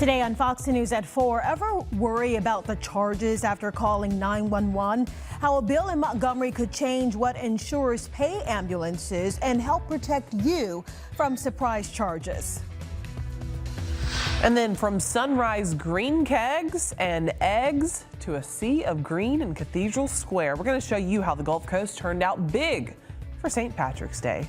Today on Fox News at 4, ever worry about the charges after calling 911? How a bill in Montgomery could change what insurers pay ambulances and help protect you from surprise charges. And then from sunrise green kegs and eggs to a sea of green in Cathedral Square, we're going to show you how the Gulf Coast turned out big for St. Patrick's Day.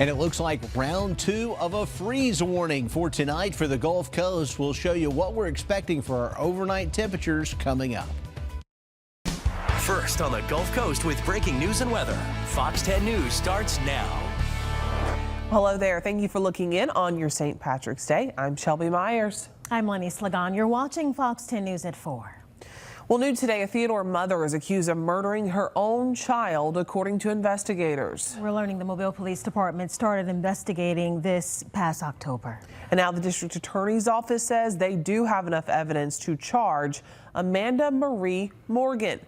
And it looks like round 2 of a freeze warning for tonight for the Gulf Coast. We'll show you what we're expecting for our overnight temperatures coming up. First on the Gulf Coast with breaking news and weather. Fox 10 News starts now. Hello there. Thank you for looking in on your St. Patrick's Day. I'm Shelby Myers. I'm Lenny Slagan. You're watching Fox 10 News at 4. Well, new today, a Theodore mother is accused of murdering her own child, according to investigators. We're learning the Mobile Police Department started investigating this past October. And now the district attorney's office says they do have enough evidence to charge Amanda Marie Morgan.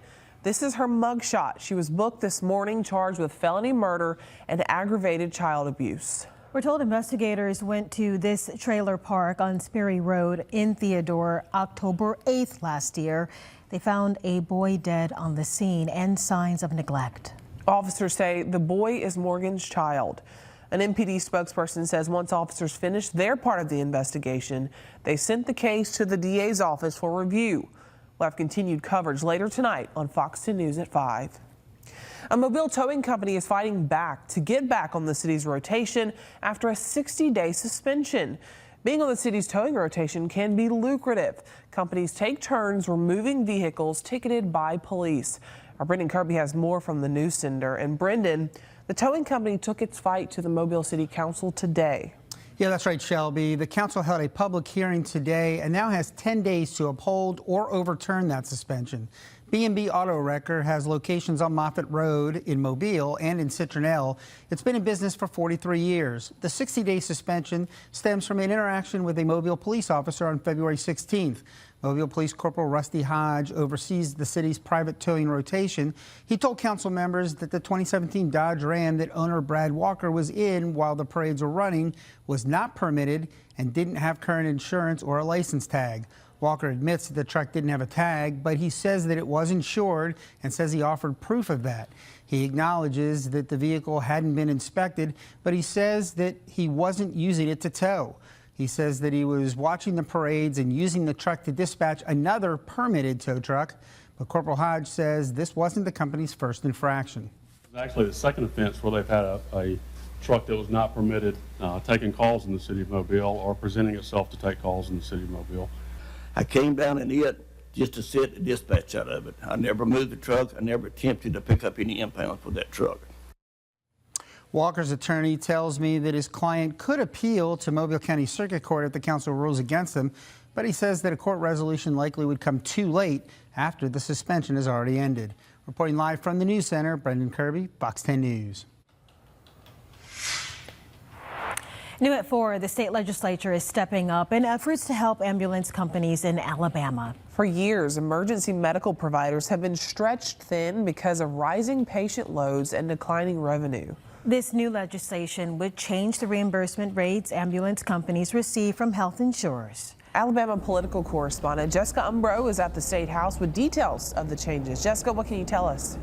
This is her mugshot. She was booked this morning, charged with felony murder and aggravated child abuse. We're told investigators went to this trailer park on Sperry Road in Theodore October 8th last year. They found a boy dead on the scene and signs of neglect. Officers say the boy is Morgan's child. An MPD spokesperson says once officers finished their part of the investigation, they sent the case to the DA's office for review. We'll have continued coverage later tonight on Fox 10 News at 5. A Mobile towing company is fighting back to get back on the city's rotation after a 60-day suspension. Being on the city's towing rotation can be lucrative. Companies take turns removing vehicles ticketed by police. Our Brendan Kirby has more from the news center. And Brendan, the towing company took its fight to the Mobile City Council today. Yeah, that's right, Shelby. The council held a public hearing today and now has 10 days to uphold or overturn that suspension. B&B Auto Wrecker has locations on Moffett Road in Mobile and in Citronelle. It's been in business for 43 years. The 60-day suspension stems from an interaction with a Mobile police officer on February 16th. Mobile Police Corporal Rusty Hodge oversees the city's private towing rotation. He told council members that the 2017 Dodge Ram that owner Brad Walker was in while the parades were running was not permitted and didn't have current insurance or a license tag. Walker admits that the truck didn't have a tag, but he says that it was insured and says he offered proof of that. He acknowledges that the vehicle hadn't been inspected, but he says that he wasn't using it to tow. He says that he was watching the parades and using the truck to dispatch another permitted tow truck. But Corporal Hodge says this wasn't the company's first infraction. It's actually the second offense where they've had a truck that was not permitted taking calls in the city of Mobile or presenting itself to take calls in the city of Mobile. I came down in it just to sit and dispatch out of it. I never moved the truck. I never attempted to pick up any impounds for that truck. Walker's attorney tells me that his client could appeal to Mobile County Circuit Court if the council rules against him, but he says that a court resolution likely would come too late after the suspension has already ended. Reporting live from the News Center, Brendan Kirby, Fox 10 News. New at 4, the state legislature is stepping up in efforts to help ambulance companies in Alabama. For years, emergency medical providers have been stretched thin because of rising patient loads and declining revenue. This new legislation would change the reimbursement rates ambulance companies receive from health insurers. Alabama political correspondent Jessica Umbro is at the State House with details of the changes. Jessica, what can you tell us?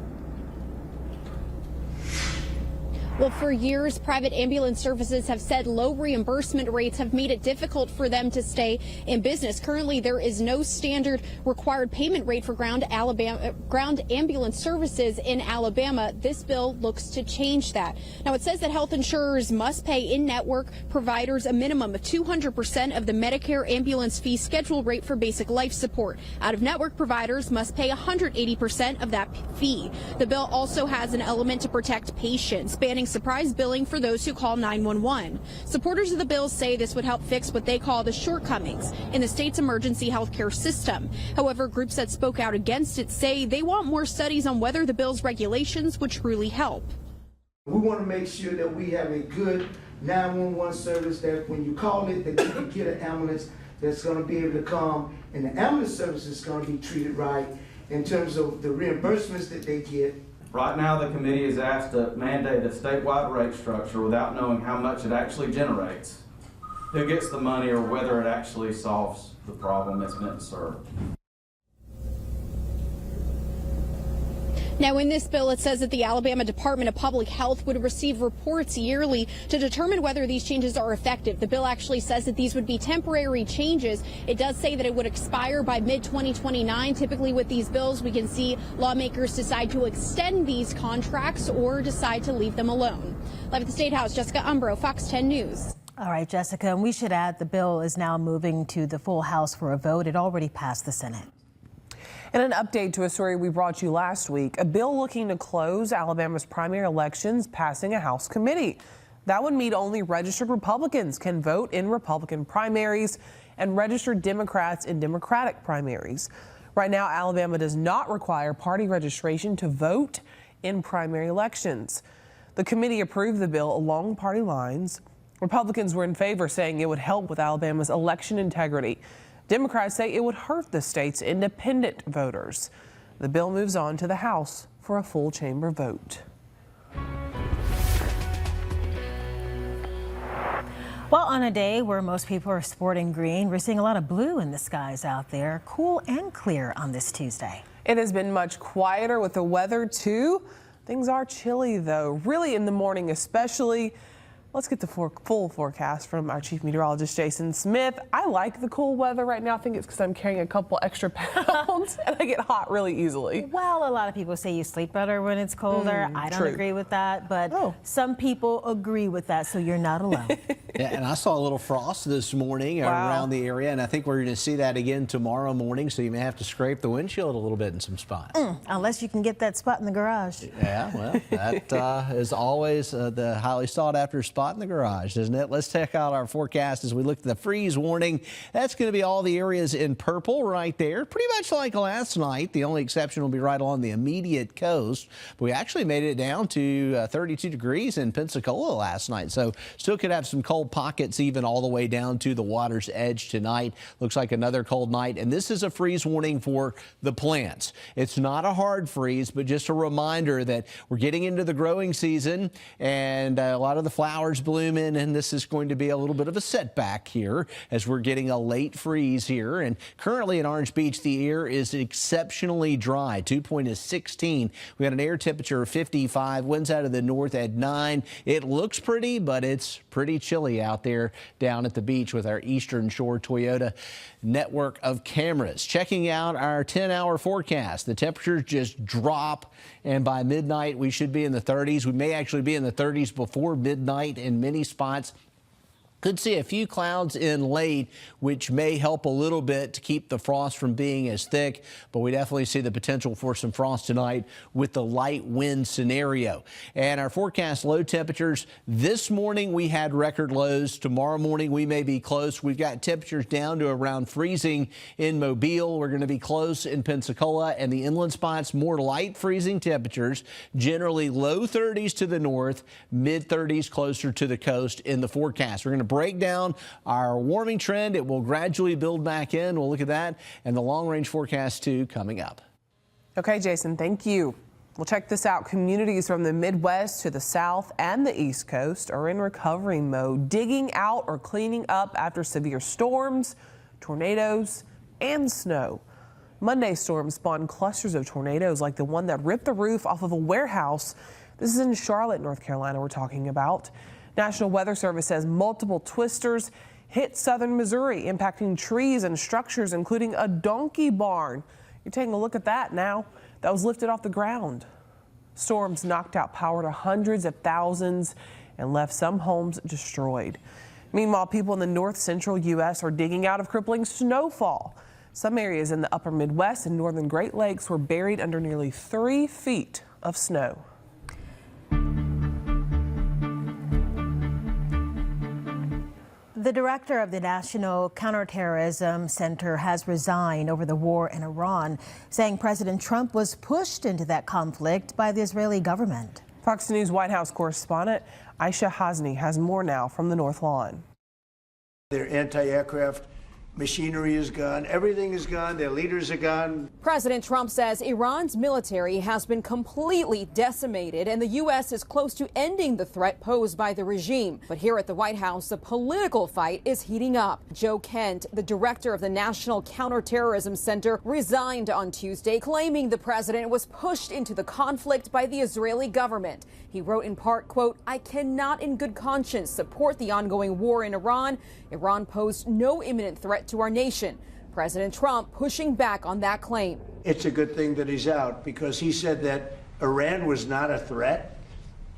Well, for years, private ambulance services have said low reimbursement rates have made it difficult for them to stay in business. Currently, there is no standard required payment rate for ground ambulance services in Alabama. This bill looks to change that. Now, it says that health insurers must pay in-network providers a minimum of 200% of the Medicare ambulance fee schedule rate for basic life support. Out-of-network providers must pay 180% of that fee. The bill also has an element to protect patients, banning surprise billing for those who call 911. Supporters of the bill say this would help fix what they call the shortcomings in the state's emergency health care system. However, groups that spoke out against it say they want more studies on whether the bill's regulations would truly help. We want to make sure that we have a good 911 service, that when you call it, that you can get an ambulance that's going to be able to come, and the ambulance service is going to be treated right in terms of the reimbursements that they get. Right now, the committee is asked to mandate a statewide rate structure without knowing how much it actually generates. who gets the money or whether it actually solves the problem it's meant to serve. Now, in this bill, it says that the Alabama Department of Public Health would receive reports yearly to determine whether these changes are effective. The bill actually says that these would be temporary changes. It does say that it would expire by mid-2029. Typically with these bills, we can see lawmakers decide to extend these contracts or decide to leave them alone. Live at the State House, Jessica Umbro, Fox 10 News. All right, Jessica, and we should add the bill is now moving to the full House for a vote. It already passed the Senate. And an update to a story we brought you last week, a bill looking to close Alabama's primary elections passing a House committee. That would mean only registered Republicans can vote in Republican primaries and registered Democrats in Democratic primaries. Right now, Alabama does not require party registration to vote in primary elections. The committee approved the bill along party lines. Republicans were in favor, saying it would help with Alabama's election integrity. Democrats say it would hurt the state's independent voters. The bill moves on to the House for a full chamber vote. Well, on a day where most people are sporting green, we're seeing a lot of blue in the skies out there, cool and clear on this Tuesday. It has been much quieter with the weather, too. Things are chilly, though, really in the morning especially. Let's get the full forecast from our chief meteorologist, Jason Smith. I like the cool weather right now. I think it's because I'm carrying a couple extra pounds and I get hot really easily. Well, a lot of people say you sleep better when it's colder. I don't agree with that, but some people agree with that, so you're not alone. Yeah, and I saw a little frost this morning around the area, and I think we're going to see that again tomorrow morning, so you may have to scrape the windshield a little bit in some spots. Unless you can get that spot in the garage. Yeah, well, that is always the highly sought after spot in the garage, isn't it? Let's check out our forecast as we look at the freeze warning. That's going to be all the areas in purple right there, pretty much like last night. The only exception will be right along the immediate coast. But we actually made it down to 32 degrees in Pensacola last night, so still could have some cold pockets even all the way down to the water's edge tonight. Looks like another cold night, and this is a freeze warning for the plants. It's not a hard freeze, but just a reminder that we're getting into the growing season, and a lot of the flowers blooming, and this is going to be a little bit of a setback here as we're getting a late freeze here. And currently in Orange Beach, the air is exceptionally dry. Dew point is 16. We got an air temperature of 55, winds out of the north at 9. It looks pretty, but it's pretty chilly out there down at the beach with our Eastern Shore Toyota network of cameras. Checking out our 10-hour forecast, the temperatures just drop, and by midnight we should be in the 30s. We may actually be in the 30s before midnight in many spots. Could see a few clouds in late, which may help a little bit to keep the frost from being as thick, but we definitely see the potential for some frost tonight with the light wind scenario. And our forecast low temperatures, this morning we had record lows. Tomorrow morning we may be close. We've got temperatures down to around freezing in Mobile. We're going to be close in Pensacola, and the inland spots more light freezing temperatures, generally low 30s to the north, mid 30s closer to the coast in the forecast. We're going to break down our warming trend. It will gradually build back in. We'll look at that and the long range forecast too coming up. Okay, Jason, thank you. Well, check this out. Communities from the Midwest to the South and the East Coast are in recovery mode, digging out or cleaning up after severe storms, tornadoes, and snow. Monday's storm spawned clusters of tornadoes like the one that ripped the roof off of a warehouse. This is in Charlotte, North Carolina, we're talking about. National Weather Service says multiple twisters hit southern Missouri, impacting trees and structures, including a donkey barn. You're taking a look at that now. That was lifted off the ground. Storms knocked out power to hundreds of thousands and left some homes destroyed. Meanwhile, people in the north central U.S. are digging out of crippling snowfall. Some areas in the upper Midwest and northern Great Lakes were buried under nearly 3 feet of snow. The director of the National Counterterrorism Center has resigned over the war in Iran, saying President Trump was pushed into that conflict by the Israeli government. Fox News White House correspondent Aisha Hasni has more now from the North Lawn. Their anti-aircraft machinery is gone, everything is gone, their leaders are gone. President Trump says Iran's military has been completely decimated and the U.S. is close to ending the threat posed by the regime. But here at the White House, the political fight is heating up. Joe Kent, the director of the National Counterterrorism Center, resigned on Tuesday, claiming the president was pushed into the conflict by the Israeli government. He wrote in part, quote, "I cannot in good conscience support the ongoing war in Iran. Iran posed no imminent threat to our nation." President Trump pushing back on that claim. It's a good thing that he's out because he said that Iran was not a threat.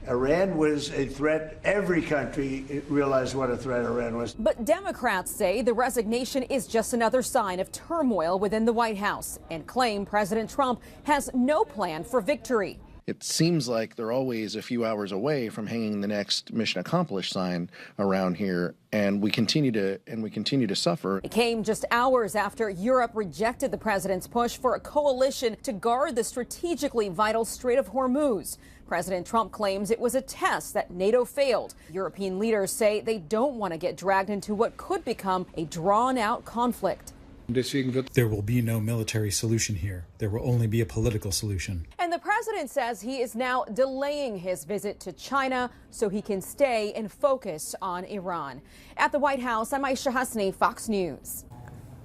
Iran was a threat. Every country realized what a threat Iran was. But Democrats say the resignation is just another sign of turmoil within the White House and claim President Trump has no plan for victory. It seems like they're always a few hours away from hanging the next mission accomplished sign around here, and we continue to suffer. It came just hours after Europe rejected the president's push for a coalition to guard the strategically vital Strait of Hormuz. President Trump claims it was a test that NATO failed. European leaders say they don't want to get dragged into what could become a drawn-out conflict. There will be no military solution here. There will only be a political solution. And the president says he is now delaying his visit to China so he can stay and focus on Iran. At the White House, I'm Aisha Hasni, Fox News.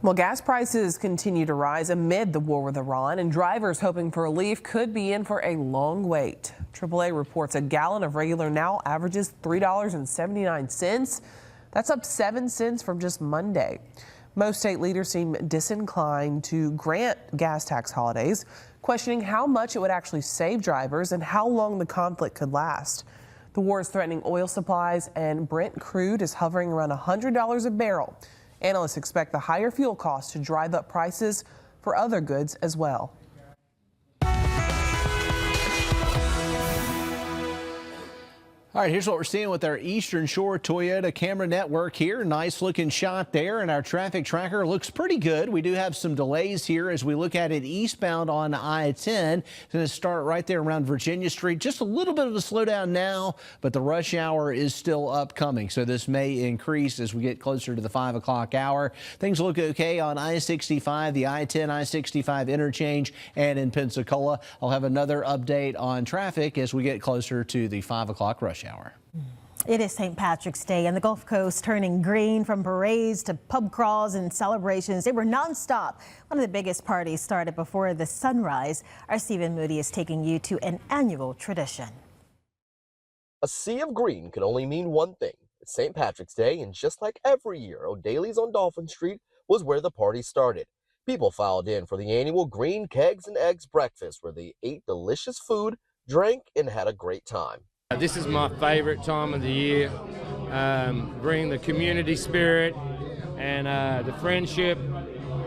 Well, gas prices continue to rise amid the war with Iran, and drivers hoping for relief could be in for a long wait. AAA reports a gallon of regular now averages $3.79. That's up 7 cents from just Monday. Most state leaders seem disinclined to grant gas tax holidays, questioning how much it would actually save drivers and how long the conflict could last. The war is threatening oil supplies, and Brent crude is hovering around $100 a barrel. Analysts expect the higher fuel costs to drive up prices for other goods as well. All right, here's what we're seeing with our Eastern Shore Toyota camera network here. Nice looking shot there, and our traffic tracker looks pretty good. We do have some delays here as we look at it eastbound on I-10. It's going to start right there around Virginia Street. Just a little bit of a slowdown now, but the rush hour is still upcoming, so this may increase as we get closer to the 5 o'clock hour. Things look okay on I-65, the I-10, I-65 interchange, and in Pensacola. I'll have another update on traffic as we get closer to the 5 o'clock rush hour. It is St. Patrick's Day and the Gulf Coast turning green from parades to pub crawls and celebrations. They were nonstop. One of the biggest parties started before the sunrise. Our Stephen Moody is taking you to an annual tradition. A sea of green can only mean one thing. It's St. Patrick's Day, and just like every year, O'Daly's on Dolphin Street was where the party started. People filed in for the annual Green Kegs and Eggs breakfast, where they ate delicious food, drank, and had a great time. This is my favorite time of the year. Bring the community spirit and the friendship,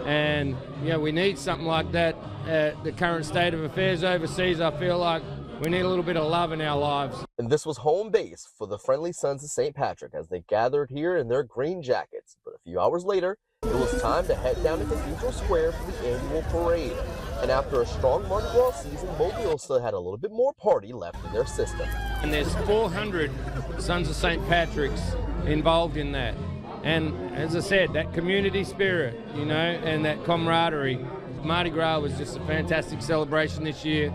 and we need something like that at the current state of affairs overseas. I feel like we need a little bit of love in our lives. And this was home base for the Friendly Sons of St. Patrick as they gathered here in their green jackets. But a few hours later, it was time to head down to Cathedral Square for the annual parade. And after a strong Mardi Gras season, Mobile still had a little bit more party left in their system. And there's 400 Sons of St. Patrick's involved in that. And as I said, that community spirit, and that camaraderie. Mardi Gras was just a fantastic celebration this year.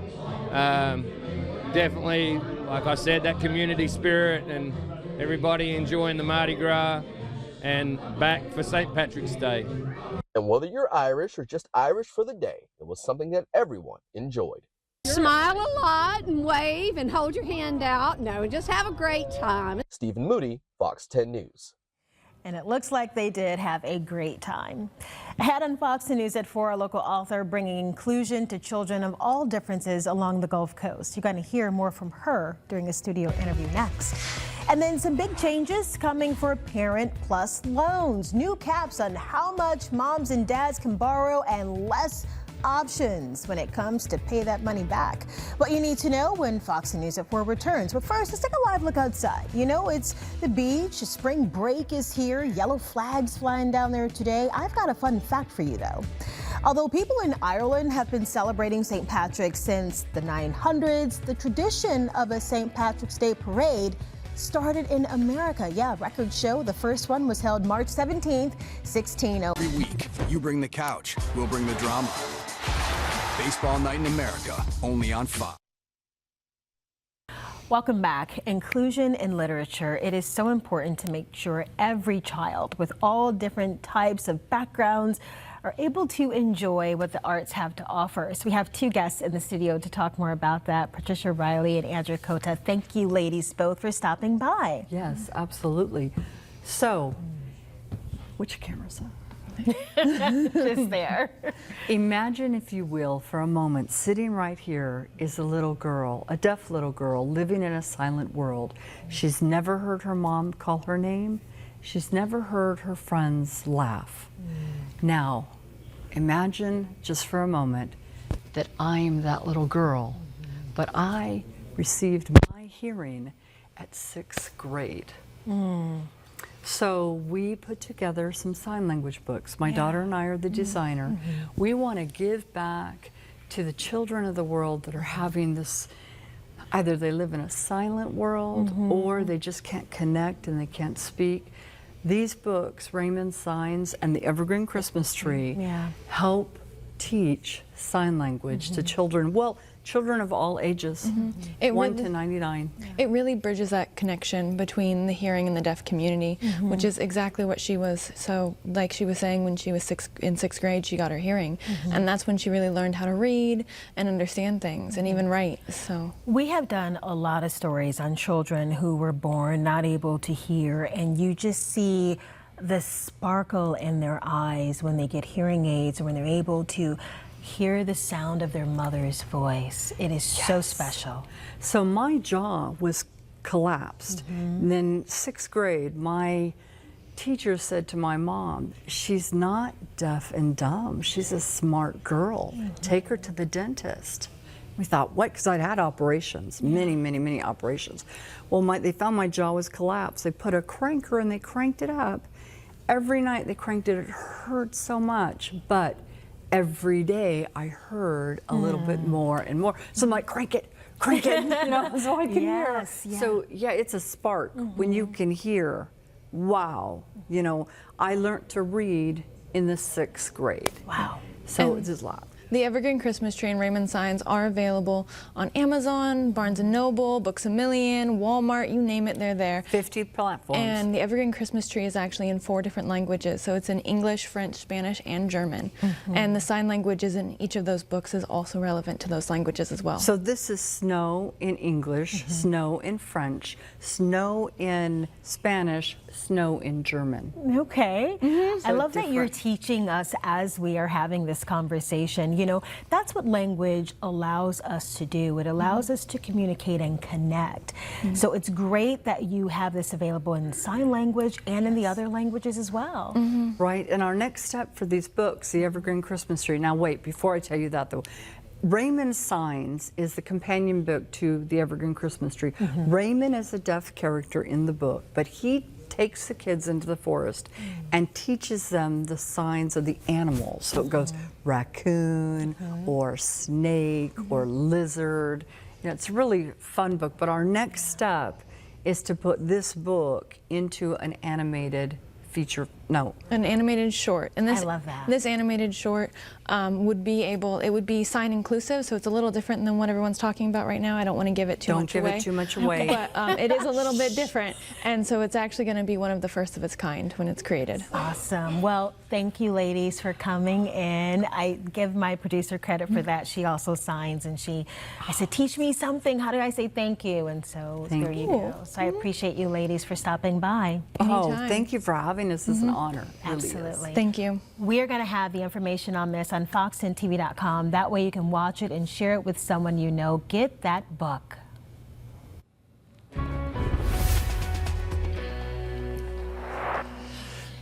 Definitely, like I said, that community spirit and everybody enjoying the Mardi Gras and back for St. Patrick's Day. And whether you're Irish or just Irish for the day, it was something that everyone enjoyed. Smile a lot and wave and hold your hand out. No, just have a great time. Stephen Moody, Fox 10 News. And it looks like they did have a great time. Ahead on Fox News at 4, a local author bringing inclusion to children of all differences along the Gulf Coast. You're going to hear more from her during a studio interview next. And then some big changes coming for Parent Plus loans. New caps on how much moms and dads can borrow and less options when it comes to pay that money back. What you need to know when Fox News at 4 returns. But first, let's take a live look outside. It's the beach. Spring break is here. Yellow flags flying down there today. I've got a fun fact for you, though. Although people in Ireland have been celebrating St. Patrick's since the 900s, the tradition of a St. Patrick's Day parade started in America. Yeah, records show the first one was held March 17th, 1600. Every week, you bring the couch, we'll bring the drama. Baseball Night in America, only on Fox. Welcome back. Inclusion in literature. It is so important to make sure every child with all different types of backgrounds are able to enjoy what the arts have to offer. So we have two guests in the studio to talk more about that, Patricia Riley and Andrea Cota. Thank you ladies both for stopping by. Yes, absolutely. So, which camera's on? Just there. Imagine, if you will, for a moment, sitting right here is a little girl, a deaf little girl living in a silent world. She's never heard her mom call her name. She's never heard her friends laugh. Now, imagine just for a moment that I am that little girl, but I received my hearing at 6th grade. So we put together some sign language books. My daughter and I are the designer. We want to give back to the children of the world that are having this, either they live in a silent world or they just can't connect and they can't speak. These books, Raymond Signs and the Evergreen Christmas Tree, help teach sign language to children. Well, children of all ages, 1 to 99. It really bridges that connection between the hearing and the deaf community, which is exactly what she was. So, like she was saying, when she was in 6th grade, she got her hearing, and that's when she really learned how to read and understand things and even write. So we have done a lot of stories on children who were born not able to hear, and you just see the sparkle in their eyes when they get hearing aids or when they're able to hear the sound of their mother's voice. It is so special. So my jaw was collapsed. And then 6th grade, my teacher said to my mom, she's not deaf and dumb. She's a smart girl. Take her to the dentist. We thought, what? Because I'd had operations, many operations. Well, they found my jaw was collapsed. They put a cranker and they cranked it up. Every night they cranked it. It hurt so much, but every day I heard a little bit more and more. So I'm like, crank it, you know, so I can hear. So yeah, it's a spark when you can hear, wow, you know, I learned to read in the 6th grade. Wow. So it's a lot. The Evergreen Christmas Tree and Raymond Signs are available on Amazon, Barnes & Noble, Books A Million, Walmart, you name it, they're there. 50 platforms. And the Evergreen Christmas Tree is actually in 4 different languages. So it's in English, French, Spanish, and German. And the sign languages in each of those books is also relevant to those languages as well. So this is snow in English, snow in French, snow in Spanish, snow in German. Okay. I love that you're teaching us as we are having this conversation. You know, that's what language allows us to do. It allows us to communicate and connect. So it's great that you have this available in sign language and in the other languages as well. Right, and our next step for these books, the Evergreen Christmas Tree. Now wait, before I tell you that though, Raymond Signs is the companion book to the Evergreen Christmas Tree. Raymond is a deaf character in the book, but he takes the kids into the forest and teaches them the signs of the animals. So it goes raccoon or snake or lizard. You know, it's a really fun book, but our next step is to put this book into an animated feature, an animated short. And this, I love that. This animated short would be sign inclusive, so it's a little different than what everyone's talking about right now. I don't want to give it too much away. Don't give it too much away. But it is a little bit different, and so it's actually going to be one of the first of its kind when it's created. Awesome. Well, thank you ladies for coming in. I give my producer credit for that. She also signs, and I said, teach me something. How do I say thank you? And so there you go. So I appreciate you ladies for stopping by. Oh, thank you for having us. It's an honor. Absolutely. Thank you. We are going to have the information on this on fox10tv.com. That way you can watch it and share it with someone you know. Get that book.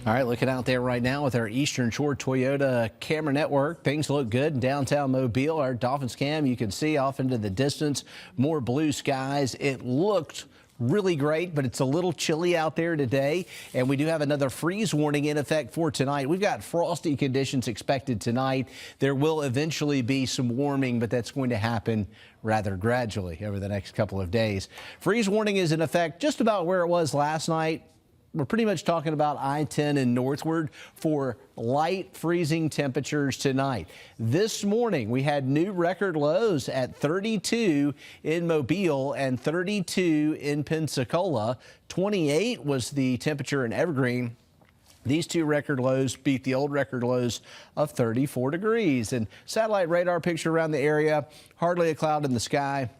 All right, looking out there right now with our Eastern Shore Toyota camera network. Things look good in downtown Mobile. Our Dolphins cam, you can see off into the distance, more blue skies. It looked really great, but it's a little chilly out there today, and we do have another freeze warning in effect for tonight. We've got frosty conditions expected tonight. There will eventually be some warming, but that's going to happen rather gradually over the next couple of days. Freeze warning is in effect just about where it was last night. We're pretty much talking about I-10 and northward for light freezing temperatures tonight. This morning, we had new record lows at 32 in Mobile and 32 in Pensacola. 28 was the temperature in Evergreen. These two record lows beat the old record lows of 34 degrees. And satellite radar picture around the area, hardly a cloud in the sky.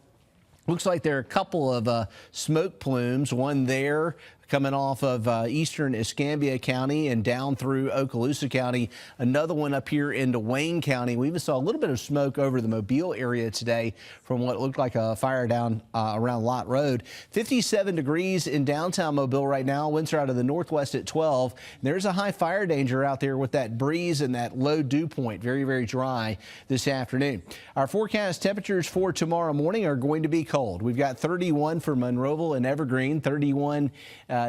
Looks like there are a couple of smoke plumes, one there coming off of eastern Escambia County and down through Okaloosa County. Another one up here into Wayne County. We even saw a little bit of smoke over the Mobile area today from what looked like a fire down around Lott Road. 57 degrees in downtown Mobile right now. Winds are out of the northwest at 12. There's a high fire danger out there with that breeze and that low dew point. Very, very dry this afternoon. Our forecast temperatures for tomorrow morning are going to be cold. We've got 31 for Monroeville and Evergreen, 31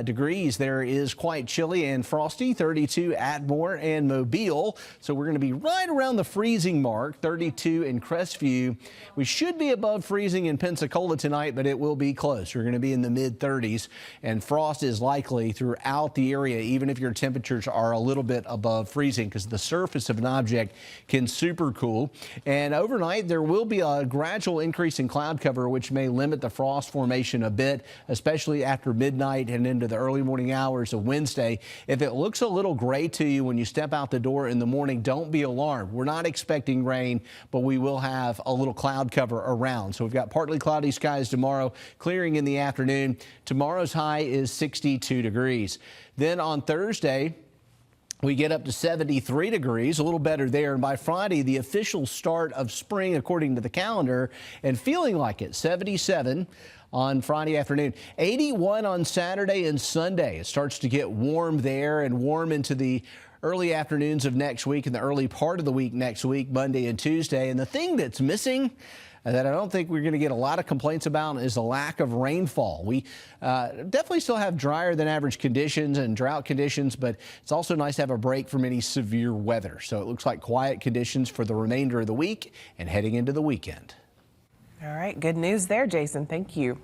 degrees. There is quite chilly and frosty, 32 Atmore and Mobile. So we're going to be right around the freezing mark, 32 in Crestview. We should be above freezing in Pensacola tonight, but it will be close. You're going to be in the mid-30s, and frost is likely throughout the area, even if your temperatures are a little bit above freezing, because the surface of an object can supercool. And overnight, there will be a gradual increase in cloud cover, which may limit the frost formation a bit, especially after midnight and into the early morning hours of Wednesday. If it looks a little gray to you when you step out the door in the morning, don't be alarmed. We're not expecting rain, but we will have a little cloud cover around. So we've got partly cloudy skies tomorrow, clearing in the afternoon. Tomorrow's high is 62 degrees. Then on Thursday, we get up to 73 degrees, a little better there. And by Friday, the official start of spring, according to the calendar, and feeling like it, 77 on Friday afternoon, 81 on Saturday and Sunday. It starts to get warm there and warm into the early afternoons of next week and the early part of the week next week, Monday and Tuesday. And the thing that's missing that I don't think we're going to get a lot of complaints about is the lack of rainfall. We definitely still have drier than average conditions and drought conditions, but it's also nice to have a break from any severe weather. So it looks like quiet conditions for the remainder of the week and heading into the weekend. All right, good news there, Jason. Thank you.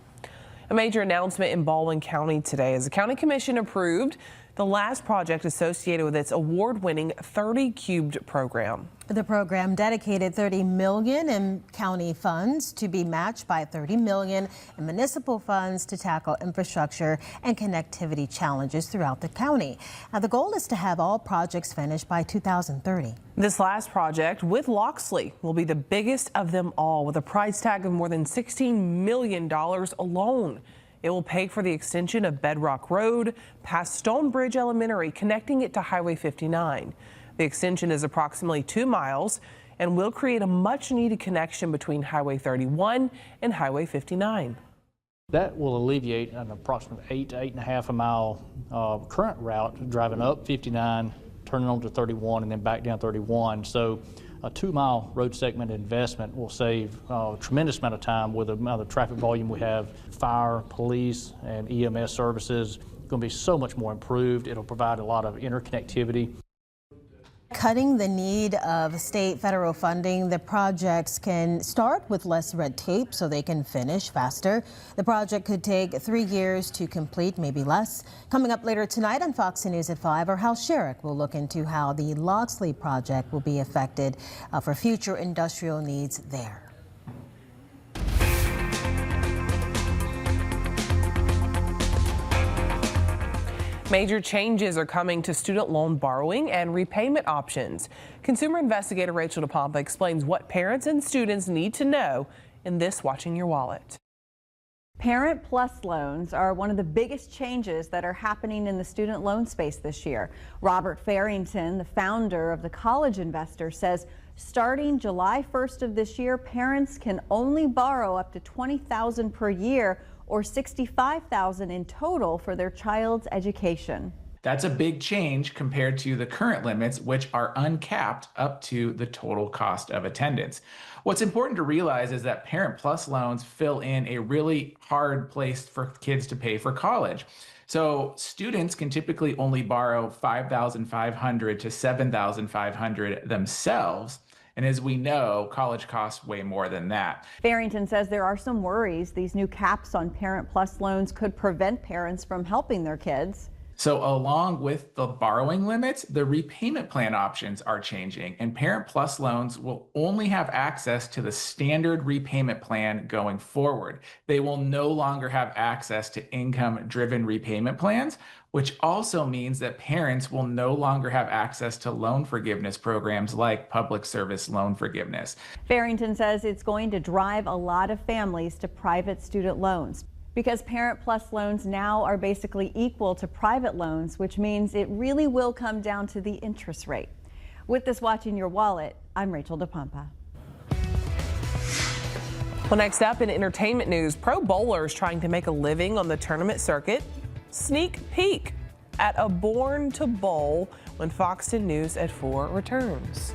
A major announcement in Baldwin County today as the county commission approved the last project associated with its award-winning 30 Cubed program. The program dedicated $30 million in county funds to be matched by $30 million in municipal funds to tackle infrastructure and connectivity challenges throughout the county. Now, the goal is to have all projects finished by 2030. This last project with Loxley will be the biggest of them all, with a price tag of more than $16 million alone. It will pay for the extension of Bedrock Road past Stonebridge Elementary, connecting it to Highway 59. The extension is approximately 2 miles and will create a much-needed connection between Highway 31 and Highway 59. That will alleviate an approximate 8 to 8.5 mile current route driving up 59, turning onto 31, and then back down 31. So a 2 mile road segment investment will save a tremendous amount of time with the amount of traffic volume we have. Fire, police, and EMS services going to be so much more improved. It'll provide a lot of interconnectivity. Cutting the need of state federal funding, the projects can start with less red tape so they can finish faster. The project could take 3 years to complete, maybe less. Coming up later tonight on Fox News at 5, our Hal Sherrick will look into how the Loxley project will be affected for future industrial needs there. Major changes are coming to student loan borrowing and repayment options. Consumer investigator Rachel DePompa explains what parents and students need to know in this Watching Your Wallet. Parent Plus loans are one of the biggest changes that are happening in the student loan space this year. Robert Farrington, the founder of the College Investor, says starting July 1st of this year, parents can only borrow up to $20,000 per year or $65,000 in total for their child's education. That's a big change compared to the current limits, which are uncapped up to the total cost of attendance. What's important to realize is that Parent Plus loans fill in a really hard place for kids to pay for college. So students can typically only borrow $5,500 to $7,500 themselves. And as we know, college costs way more than that. Farrington says there are some worries these new caps on Parent Plus loans could prevent parents from helping their kids. So along with the borrowing limits, the repayment plan options are changing, and Parent Plus loans will only have access to the standard repayment plan going forward. They will no longer have access to income-driven repayment plans, which also means that parents will no longer have access to loan forgiveness programs like public service loan forgiveness. Farrington says it's going to drive a lot of families to private student loans, because Parent Plus loans now are basically equal to private loans, which means it really will come down to the interest rate. With this Watching Your Wallet, I'm Rachel DePompa. Well, next up in entertainment news, pro bowlers trying to make a living on the tournament circuit. Sneak peek at a Born to Bowl when Fox 10 News at 4 returns.